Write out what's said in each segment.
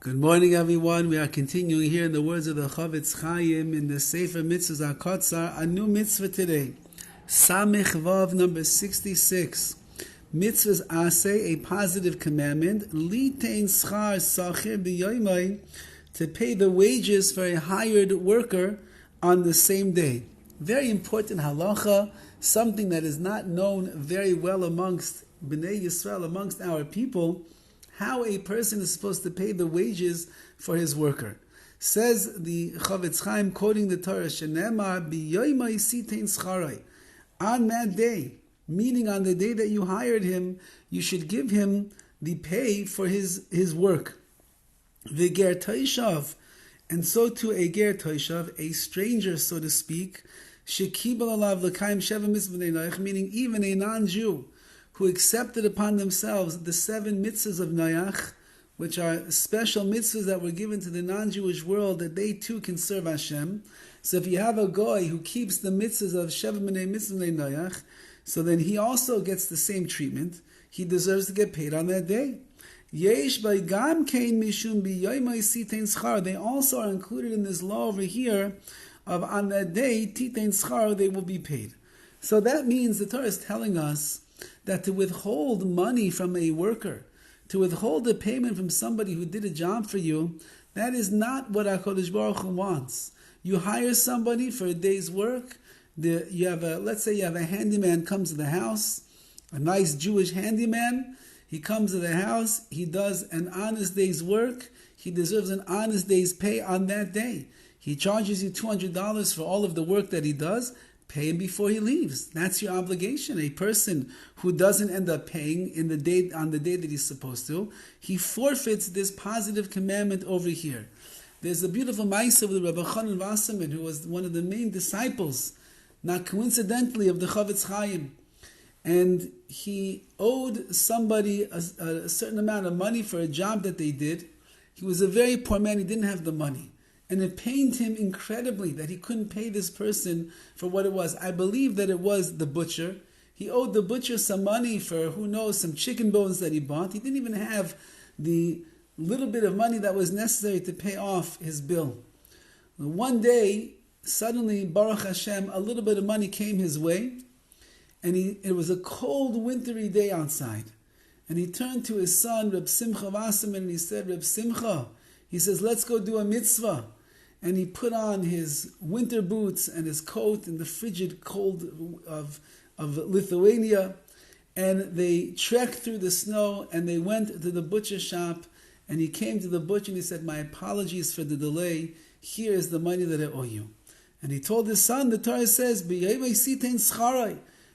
Good morning, everyone. We are continuing here in the words of the Horowitz in the Sefer HaMitzvos HaKotzar, a new mitzvah today. Samich Vav number 66. Mitzvahs aseh, a positive commandment. Litein schar sachir b'yoymai, to pay the wages for a hired worker on the same day. Very important halacha, something that is not known very well amongst Bnei Yisrael, amongst our people, how a person is supposed to pay the wages for his worker. Says the Horowitz, quoting the Torah, Shenemar b'yoymai sitein scharai. On that day, meaning on the day that you hired him, you should give him the pay for his work. V'ger toishav, and so to a ger toishav, a stranger, so to speak, shekibel alav l'kaim sheva mitzvah, meaning even a non-Jew, who accepted upon themselves the 7 mitzvahs of Noach, which are special mitzvahs that were given to the non-Jewish world, that they too can serve Hashem. So if you have a goy who keeps the mitzvahs of Sheva Minei Mitzvah Noach, so then he also gets the same treatment. He deserves to get paid on that day. Yesh gam kein mishum biyoymai sitein schar. They also are included in this law over here of on that day, titein schar, they will be paid. So that means the Torah is telling us that to withhold money from a worker, to withhold a payment from somebody who did a job for you, that is not what HaKadosh Baruch Hu wants. You hire somebody for a day's work. Let's say you have a handyman comes to the house, a nice Jewish handyman. He comes to the house. He does an honest day's work. He deserves an honest day's pay on that day. He charges you $200 for all of the work that he does. Pay him before he leaves. That's your obligation. A person who doesn't end up paying on the day that he's supposed to, he forfeits this positive commandment over here. There's a beautiful ma'aseh of the Rabbi Wasserman, who was one of the main disciples, not coincidentally, of the Horowitz, and he owed somebody a certain amount of money for a job that they did. He was a very poor man. He didn't have the money. And it pained him incredibly that he couldn't pay this person for what it was. I believe that it was the butcher. He owed the butcher some money for, who knows, some chicken bones that he bought. He didn't even have the little bit of money that was necessary to pay off his bill. One day, suddenly, Baruch Hashem, a little bit of money came his way, and it was a cold, wintry day outside. And he turned to his son, Reb Simcha Wasserman, and he said, Reb Simcha, he says, let's go do a mitzvah. And he put on his winter boots and his coat in the frigid cold of Lithuania. And they trekked through the snow and they went to the butcher shop. And he came to the butcher and he said, my apologies for the delay. Here is the money that I owe you. And he told his son, the Torah says,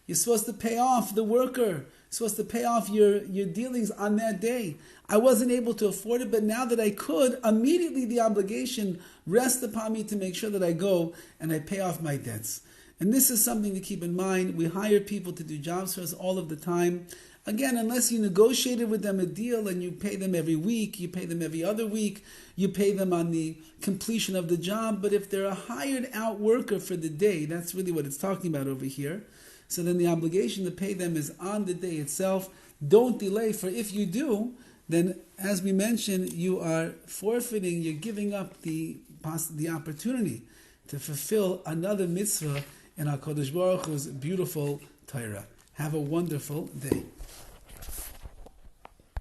you're supposed to pay off the worker. You're supposed to pay off your dealings on that day. I wasn't able to afford it, but now that I could, immediately the obligation rests upon me to make sure that I go and I pay off my debts. And this is something to keep in mind. We hire people to do jobs for us all of the time. Again, unless you negotiated with them a deal and you pay them every week, you pay them every other week, you pay them on the completion of the job. But if they're a hired out worker for the day, that's really what it's talking about over here. So then the obligation to pay them is on the day itself. Don't delay, for if you do, then as we mentioned, you are forfeiting, you're giving up the opportunity to fulfill another mitzvah in HaKadosh Baruch Hu's beautiful Torah. Have a wonderful day.